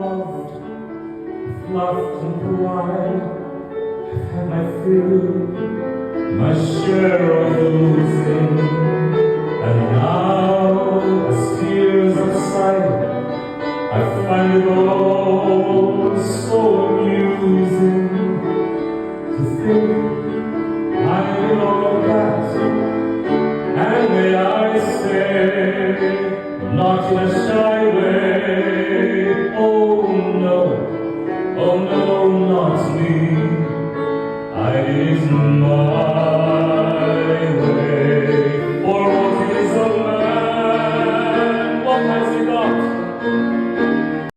loved, I've laughed and cried, I've had my fill, my share of losing, and now, as tears aside, I find it all so amusing to think I did all of that, and may I say, not in a shy way,